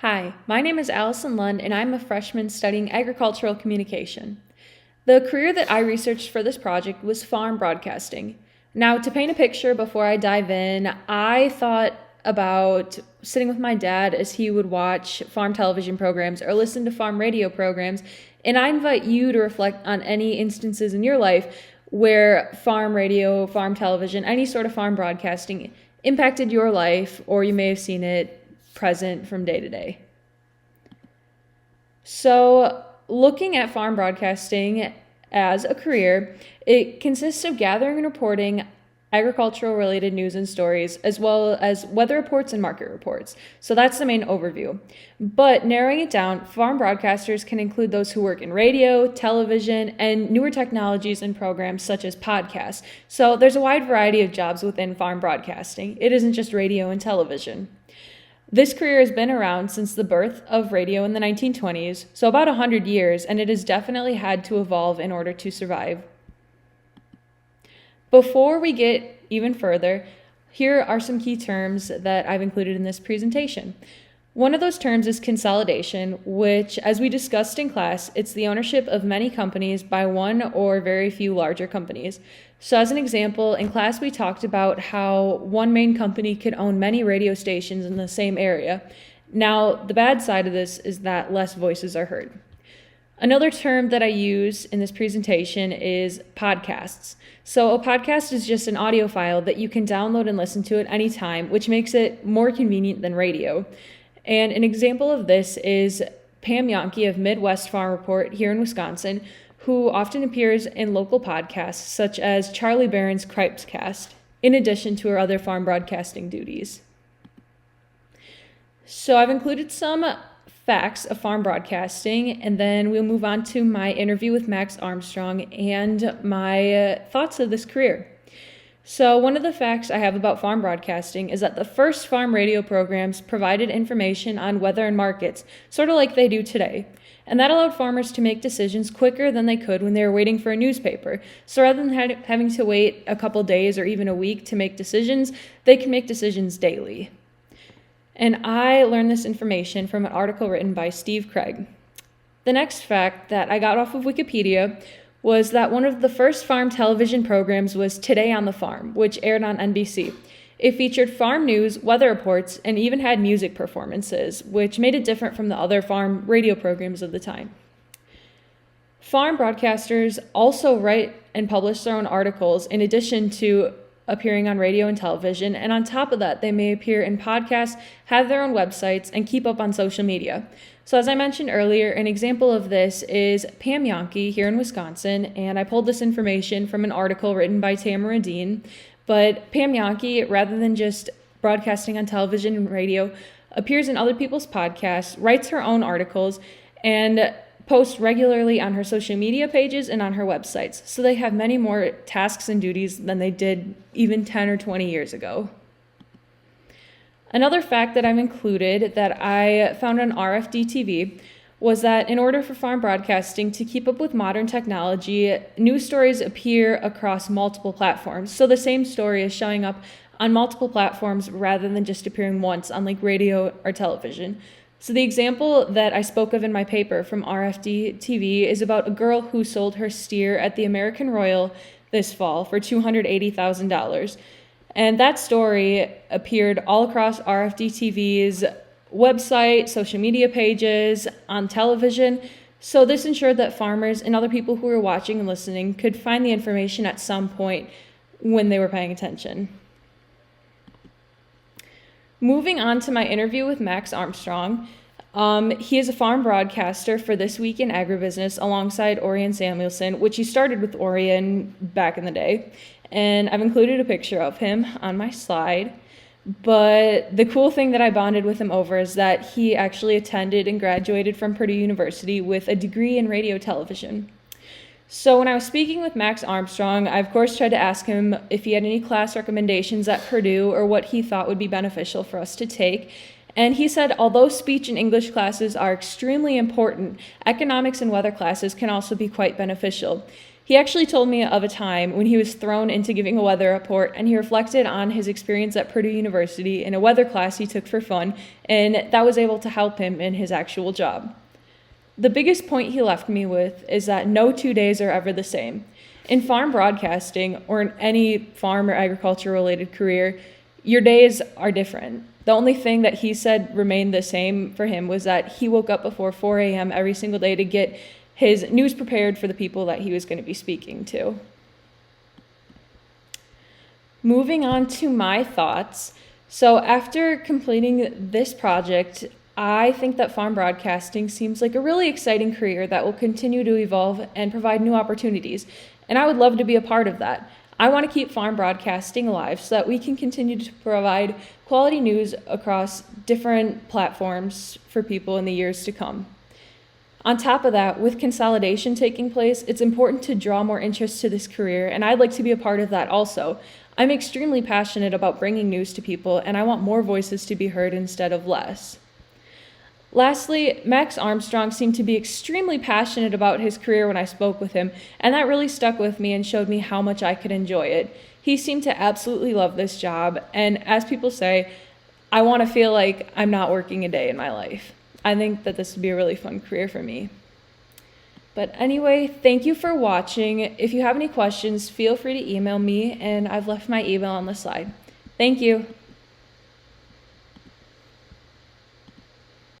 Hi, my name is Allison Lund, and I'm a freshman studying agricultural communication. The career that I researched for this project was farm broadcasting. Now, to paint a picture before I dive in, I thought about sitting with my dad as he would watch farm television programs or listen to farm radio programs, and I invite you to reflect on any instances in your life where farm radio, farm television, any sort of farm broadcasting impacted your life, or you may have seen it present from day to day. So, looking at farm broadcasting as a career, it consists of gathering and reporting agricultural related news and stories, as well as weather reports and market reports. So that's the main overview. But narrowing it down, farm broadcasters can include those who work in radio, television, and newer technologies and programs such as podcasts. So there's a wide variety of jobs within farm broadcasting. It isn't just radio and television. This career has been around since the birth of radio in the 1920s, so about 100 years, and it has definitely had to evolve in order to survive. Before we get even further, here are some key terms that I've included in this presentation. One of those terms is consolidation, which, as we discussed in class, it's the ownership of many companies by one or very few larger companies. So as an example, in class we talked about how one main company could own many radio stations in the same area. Now, the bad side of this is that less voices are heard. Another term that I use in this presentation is podcasts. So a podcast is just an audio file that you can download and listen to at any time, which makes it more convenient than radio. And an example of this is Pam Yonke of Midwest Farm Report here in Wisconsin, who often appears in local podcasts such as Charlie Barron's Cripescast, in addition to her other farm broadcasting duties. So I've included some facts of farm broadcasting, and then we'll move on to my interview with Max Armstrong and my thoughts of this career. So one of the facts I have about farm broadcasting is that the first farm radio programs provided information on weather and markets, sort of like they do today. And that allowed farmers to make decisions quicker than they could when they were waiting for a newspaper. So rather than having to wait a couple days or even a week to make decisions, they can make decisions daily. And I learned this information from an article written by Steve Craig. The next fact that I got off of Wikipedia was that one of the first farm television programs was Today on the Farm, which aired on NBC. It featured farm news, weather reports, and even had music performances, which made it different from the other farm radio programs of the time. Farm broadcasters also write and publish their own articles in addition to appearing on radio and television, and on top of that, they may appear in podcasts, have their own websites, and keep up on social media. So as I mentioned earlier, an example of this is Pam Yonke here in Wisconsin, and I pulled this information from an article written by Tamara Dean. But Pam Yonke, rather than just broadcasting on television and radio, appears in other people's podcasts, writes her own articles, and posts regularly on her social media pages and on her websites. So they have many more tasks and duties than they did even 10 or 20 years ago. Another fact that I've included that I found on RFD TV was that in order for farm broadcasting to keep up with modern technology, news stories appear across multiple platforms. So the same story is showing up on multiple platforms rather than just appearing once on like radio or television. So the example that I spoke of in my paper from RFD TV is about a girl who sold her steer at the American Royal this fall for $280,000. And that story appeared all across RFD TV's website, social media pages, on television. So this ensured that farmers and other people who were watching and listening could find the information at some point when they were paying attention. Moving on to my interview with Max Armstrong. He is a farm broadcaster for This Week in Agribusiness alongside Orion Samuelson, which he started with Orion back in the day. And I've included a picture of him on my slide. But the cool thing that I bonded with him over is that he actually attended and graduated from Purdue University with a degree in radio television. So when I was speaking with Max Armstrong, I of course tried to ask him if he had any class recommendations at Purdue or what he thought would be beneficial for us to take. And he said, although speech and English classes are extremely important, economics and weather classes can also be quite beneficial. He He actually told me of a time when he was thrown into giving a weather report, and he reflected on his experience at Purdue University in a weather class he took for fun, and that was able to help him in his actual job. The biggest point he left me with is that no 2 days are ever the same. In farm broadcasting, or in any farm or agriculture related career, your days are different. The only thing that he said remained the same for him was that he woke up before 4 a.m. every single day to get his news prepared for the people that he was going to be speaking to. Moving on to my thoughts. So after completing this project, I think that farm broadcasting seems like a really exciting career that will continue to evolve and provide new opportunities, and I would love to be a part of that. I want to keep farm broadcasting alive so that we can continue to provide quality news across different platforms for people in the years to come. On top of that, with consolidation taking place, it's important to draw more interest to this career, and I'd like to be a part of that also. I'm extremely passionate about bringing news to people, and I want more voices to be heard instead of less. Lastly, Max Armstrong seemed to be extremely passionate about his career when I spoke with him, and that really stuck with me and showed me how much I could enjoy it. He seemed to absolutely love this job, and as people say, I want to feel like I'm not working a day in my life. I think that this would be a really fun career for me. But anyway, thank you for watching. If you have any questions, feel free to email me, and I've left my email on the slide. Thank you.